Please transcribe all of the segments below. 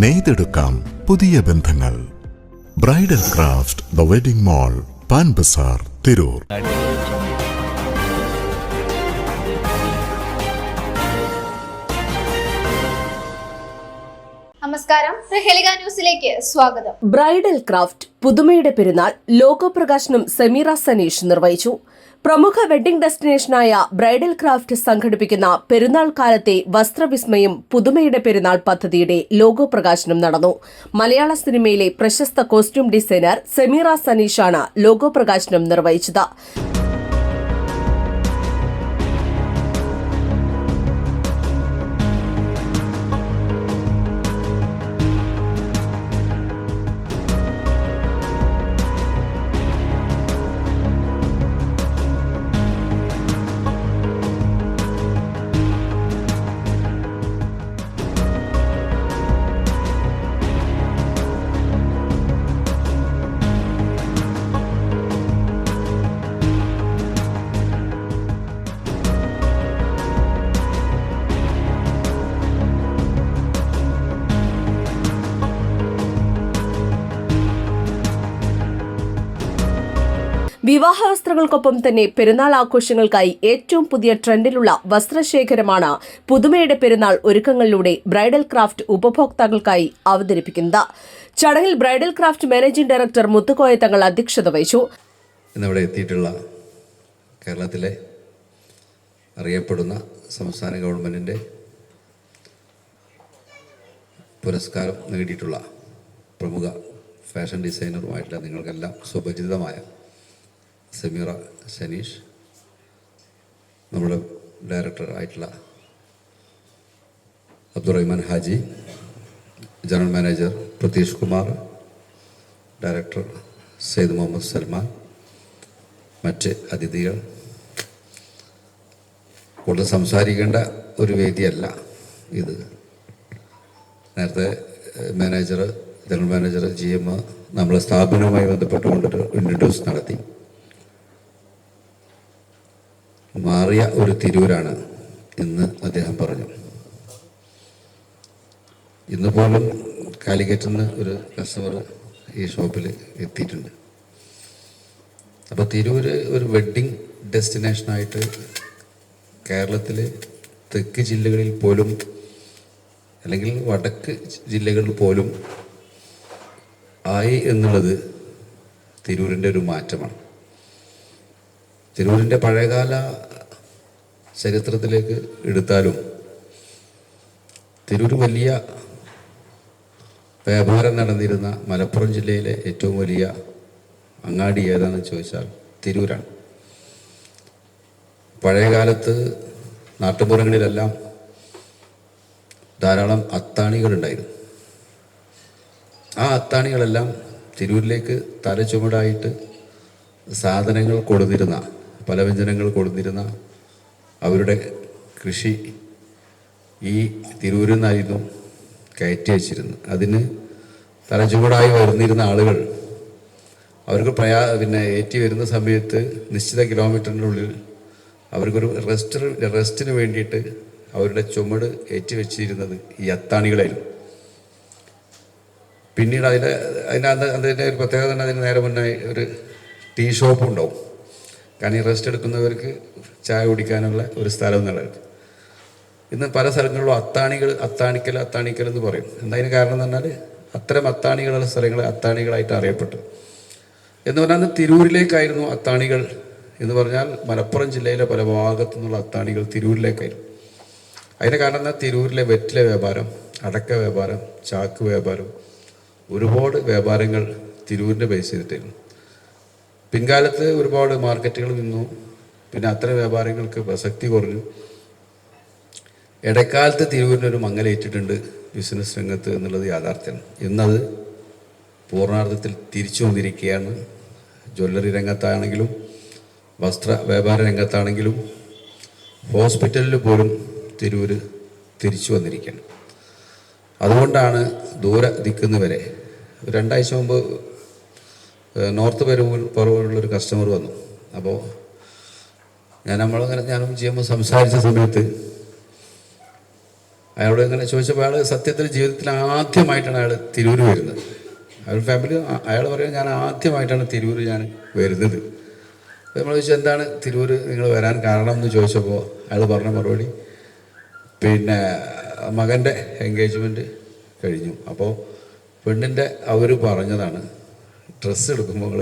നെയ്തെടുക്കാം പുതിയ ബന്ധങ്ങൾ. Bridal craft the wedding mall, Pan Bazar, Tirur. നമസ്കാരം, പ്രഹേളിക ന്യൂസിലേക്ക് സ്വാഗതം. ബ്രൈഡൽ ക്രാഫ്റ്റ് പുതുമയുടെ പെരുന്നാൾ ലോഗോ പ്രകാശനം സമീറ സനീഷ് നിർവഹിച്ചു. പ്രമുഖ വെഡ്ഡിംഗ് ഡെസ്റ്റിനേഷനായ ബ്രൈഡൽ ക്രാഫ്റ്റ് സംഘടിപ്പിക്കുന്ന പെരുന്നാൾ കാലത്തെ വസ്ത്രവിസ്മയം പുതുമയുടെ പെരുന്നാൾ പദ്ധതിയുടെ ലോഗോ പ്രകാശനം നടന്നു. മലയാള സിനിമയിലെ പ്രശസ്ത കോസ്റ്റ്യൂം ഡിസൈനർ സമീറ സനീഷാണ് ലോഗോ പ്രകാശനം നിർവഹിച്ചത്. വിവാഹ വസ്ത്രങ്ങൾക്കൊപ്പം തന്നെ പെരുന്നാൾ ആഘോഷങ്ങൾക്കായി ഏറ്റവും പുതിയ ട്രെൻഡിലുള്ള വസ്ത്രശേഖരമാണ് പുതുമയുടെ പെരുന്നാൾ ഒരുക്കങ്ങളിലൂടെ ബ്രൈഡൽ ക്രാഫ്റ്റ് ഉപഭോക്താക്കൾക്കായി അവതരിപ്പിക്കുന്നത്. ചടങ്ങിൽ bridal craft managing director Muthukoya Thangal അധ്യക്ഷത വഹിച്ചു. ഇന്നിവിടെ എത്തിയിട്ടുള്ള കേരളത്തിലെ അറിയപ്പെടുന്ന സംസ്ഥാന ഗവൺമെൻറ്റിൻ്റെ പുരസ്കാരം നേടിയിട്ടുള്ള പ്രമുഖ ഫാഷൻ ഡിസൈനറുമായിട്ടുള്ള നിങ്ങൾക്കെല്ലാം സുപരിചിതമായ സമീറ സനീഷ്, നമ്മുടെ ഡയറക്ടർ ആയിട്ടുള്ള Abdurahman Haji, general manager Pratheesh Kumar, director Syed Muhammad Salman, മറ്റ് അതിഥികൾ. കൂടുതൽ സംസാരിക്കേണ്ട ഒരു വേദിയല്ല ഇത്. നേരത്തെ മാനേജർ, ജനറൽ മാനേജർ, GM നമ്മളെ സ്ഥാപനവുമായി ബന്ധപ്പെട്ടുകൊണ്ടൊരു ഇൻട്രൊഡ്യൂസ് നടത്തി. മാറിയ ഒരു തിരൂരാണ് ഇന്ന് അദ്ദേഹം പറഞ്ഞു. ഇന്ന് പോലും കാലിക്കറ്റിൽ നിന്ന് ഒരു കസ്റ്റമർ ഈ ഷോപ്പിൽ എത്തിയിട്ടുണ്ട്. അപ്പോൾ തിരൂര് ഒരു വെഡ്ഡിങ് ഡെസ്റ്റിനേഷനായിട്ട് കേരളത്തിലെ തെക്ക് ജില്ലകളിൽ പോലും അല്ലെങ്കിൽ വടക്ക് ജില്ലകളിൽ പോലും ആയി എന്നുള്ളത് തിരൂരിൻ്റെ ഒരു മാറ്റമാണ്. തിരൂരിൻ്റെ പഴയകാല ചരിത്രത്തിലേക്ക് എടുത്താലും തിരൂർ വലിയ വ്യാപാരം നടന്നിരുന്ന മലപ്പുറം ജില്ലയിലെ ഏറ്റവും വലിയ അങ്ങാടി ഏതാണെന്ന് ചോദിച്ചാൽ തിരൂരാണ്. പഴയകാലത്ത് നാട്ടുപുറങ്ങളിലെല്ലാം ധാരാളം അത്താണികളുണ്ടായിരുന്നു. ആ അത്താണികളെല്ലാം തിരൂരിലേക്ക് തലചുമടായിട്ട് സാധനങ്ങൾ കൊടുത്തിരുന്ന, പലവ്യഞ്ജനങ്ങൾ കൊടുത്തിരുന്ന അവരുടെ കൃഷി ഈ തിരൂരിൽ നിന്നായിരുന്നു കയറ്റി വച്ചിരുന്നത്. അതിന് തലചുവടായി വരുന്നിരുന്ന ആളുകൾ അവർക്ക് ഏറ്റി വരുന്ന സമയത്ത് നിശ്ചിത കിലോമീറ്ററിനുള്ളിൽ അവർക്കൊരു റെസ്റ്റിന് വേണ്ടിയിട്ട് അവരുടെ ചുമട് ഏറ്റി വെച്ചിരുന്നത് ഈ അത്താണികളായിരുന്നു. പിന്നീട് അതിൻ്റെ ഒരു പ്രത്യേകത തന്നെ, അതിന് നേരെ മുന്നേ ഒരു ടീ ഷോപ്പ് ഉണ്ടാവും. കാരണം ഈ റെസ്റ്റ് എടുക്കുന്നവർക്ക് ചായ കുടിക്കാനുള്ള ഒരു സ്ഥലം എന്നുള്ളത്. ഇന്ന് പല സ്ഥലങ്ങളിലും അത്താണിക്കൽ എന്ന് പറയും. എന്നതിന് കാരണം എന്ന് പറഞ്ഞാൽ അത്തരം അത്താണികളുള്ള സ്ഥലങ്ങൾ അത്താണികളായിട്ട് അറിയപ്പെട്ടു. എന്ന് പറഞ്ഞാൽ തിരൂരിലേക്കായിരുന്നു അത്താണികൾ എന്ന് പറഞ്ഞാൽ മലപ്പുറം ജില്ലയിലെ പല ഭാഗത്തു നിന്നുള്ള അത്താണികൾ തിരൂരിലേക്കായിരുന്നു. അതിന് കാരണം എന്നാൽ തിരൂരിലെ വെറ്റില വ്യാപാരം, അടക്ക വ്യാപാരം, ചാക്ക് വ്യാപാരം, ഒരുപാട് വ്യാപാരങ്ങൾ തിരൂരിൻ്റെ ബേസ് ചെയ്തിട്ടായിരുന്നു. പിൻകാലത്ത് ഒരുപാട് മാർക്കറ്റുകൾ നിന്നു. പിന്നെ അത്തരം വ്യാപാരങ്ങൾക്ക് പ്രസക്തി കുറഞ്ഞു. ഇടക്കാലത്ത് തിരൂരിനൊരു മങ്ങലേറ്റിട്ടുണ്ട് ബിസിനസ് രംഗത്ത് എന്നുള്ളത് യാഥാർത്ഥ്യമാണ്. ഇന്നത് പൂർണ്ണാർത്ഥത്തിൽ തിരിച്ചു വന്നിരിക്കുകയാണ്. ജ്വല്ലറി രംഗത്താണെങ്കിലും വസ്ത്ര വ്യാപാര രംഗത്താണെങ്കിലും ഹോസ്പിറ്റലിൽ പോലും തിരൂർ തിരിച്ചു വന്നിരിക്കുകയാണ്. അതുകൊണ്ടാണ് ദൂര ദിക്കുന്നുവരെ 2 ആഴ്ച മുമ്പ് നോർത്ത് പറവൂരുള്ളൊരു കസ്റ്റമർ വന്നു. അപ്പോൾ ഞാനും GM സംസാരിച്ച സമയത്ത് അയാളോട് ഇങ്ങനെ ചോദിച്ചപ്പോൾ അയാൾ സത്യത്തിൽ ജീവിതത്തിൽ ആദ്യമായിട്ടാണ് അയാൾ തിരൂർ വരുന്നത്. അയാൾ ഫാമിലി അയാൾ പറയുന്നത് ഞാൻ ആദ്യമായിട്ടാണ് തിരൂർ ഞാൻ വരുന്നത്. അപ്പോൾ നമ്മൾ ചോദിച്ചു എന്താണ് തിരൂർ നിങ്ങൾ വരാൻ കാരണം എന്ന് ചോദിച്ചപ്പോൾ അയാൾ പറഞ്ഞ മറുപടി പിന്നെ മകൻ്റെ എൻഗേജ്മെൻറ്റ് കഴിഞ്ഞു. അപ്പോൾ പെണ്ണിൻ്റെ അവർ പറഞ്ഞതാണ് ഡ്രസ്സ് എടുക്കുമ്പോൾ നിങ്ങൾ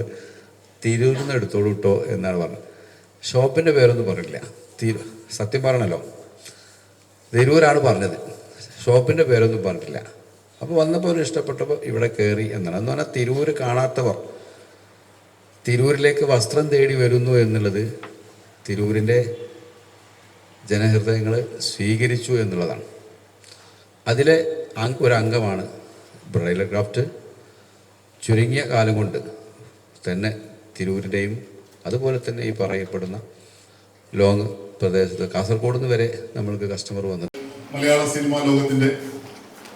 തിരൂരിൽ നിന്ന് എടുത്തോളൂ കേട്ടോ എന്നാണ് പറഞ്ഞത്. ഷോപ്പിൻ്റെ പേരൊന്നും പറഞ്ഞില്ല. സത്യം പറയണല്ലോ, തിരൂരാണ് പറഞ്ഞത്, ഷോപ്പിൻ്റെ പേരൊന്നും പറഞ്ഞിട്ടില്ല. അപ്പോൾ വന്നപ്പോൾ ഒരു ഇഷ്ടപ്പെട്ടപ്പോൾ ഇവിടെ കയറി എന്നാണ്. എന്ന് പറഞ്ഞാൽ തിരൂർ കാണാത്തവർ തിരൂരിലേക്ക് വസ്ത്രം തേടി വരുന്നു എന്നുള്ളത് തിരൂരിൻ്റെ ജനഹൃദയങ്ങൾ സ്വീകരിച്ചു എന്നുള്ളതാണ്. അതിലെ ഒരു അംഗമാണ് ബ്രൈഡൽ ക്രാഫ്റ്റ്. ചുരുങ്ങിയ കാലം കൊണ്ട് തന്നെ തിരൂരിൻ്റെയും അതുപോലെ തന്നെ ഈ പറയപ്പെടുന്ന ലോങ് പ്രദേശത്ത് കാസർഗോഡ് നിന്ന് വരെ നമ്മൾക്ക് കസ്റ്റമർ വന്നത്. മലയാള സിനിമാ ലോകത്തിൻ്റെ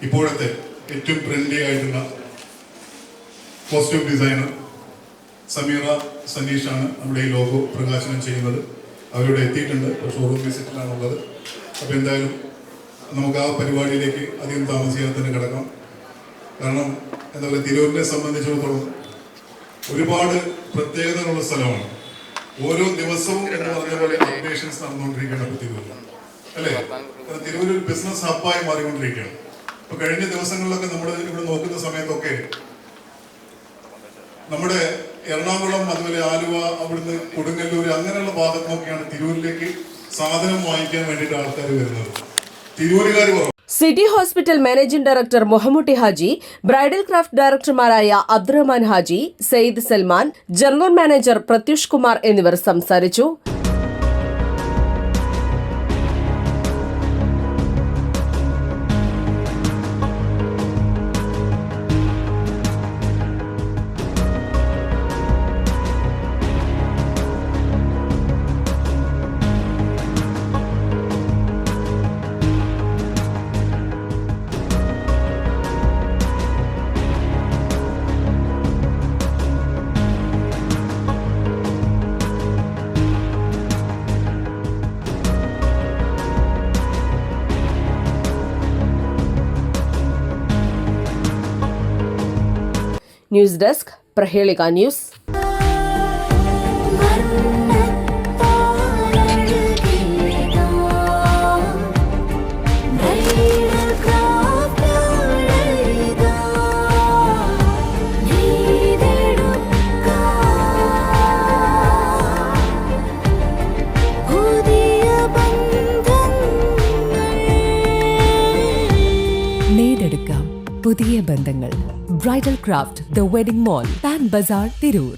ഇപ്പോഴത്തെ ഏറ്റവും ട്രെൻഡി ആയിട്ടുള്ള കോസ്റ്റ്യൂം ഡിസൈനർ സമീറ സനീഷാണ് നമ്മുടെ ഈ ലോഗോ പ്രകാശനം ചെയ്യുന്നത്. അവരിവിടെ എത്തിയിട്ടുണ്ട്, ഷോറൂം വിസിറ്റിലാണുള്ളത്. അപ്പോൾ എന്തായാലും നമുക്ക് ആ പരിപാടിയിലേക്ക് അധികം താമസിയാതെ തന്നെ കിടക്കാം. കാരണം എന്താ പറയുക, തിരൂരിനെ സംബന്ധിച്ചിടത്തോളം ഒരുപാട് പ്രത്യേകതകളുള്ള സ്ഥലമാണ്. ഓരോ ദിവസവും എന്ന് പറഞ്ഞ പോലെ അപ്ഡേഷൻസ് നടന്നുകൊണ്ടിരിക്കുകയാണ് തിരൂർ, അല്ലേ? കാരണം തിരൂർ ഒരു ബിസിനസ് ഹബ്ബായി മാറിക്കൊണ്ടിരിക്കുകയാണ്. അപ്പൊ കഴിഞ്ഞ ദിവസങ്ങളിലൊക്കെ നമ്മൾ ഇവിടെ നോക്കുന്ന സമയത്തൊക്കെ നമ്മുടെ എറണാകുളം, അതുപോലെ ആലുവ, അവിടുന്ന് കൊടുങ്ങല്ലൂർ അങ്ങനെയുള്ള ഭാഗത്ത് നോക്കിയാണ് തിരൂരിലേക്ക് സാധനം വാങ്ങിക്കാൻ വേണ്ടിയിട്ട് ആൾക്കാർ വരുന്നത്. തിരൂരുകാർ കുറവ്. City hospital managing director Muhammootty Haji, bridal craft ഡയറക്ടർമാരായ അബ്ദുറഹ്മാൻ ഹാജി, സെയ്ദ് സൽമാൻ, ജനറൽ മാനേജർ പ്രത്യുഷ് കുമാർ എന്നിവർ സംസാരിച്ചു. News desk, Prahelika news. പുതിയ ബന്ധങ്ങൾ. Bridal craft, the wedding mall, Pan Bazar, Tirur.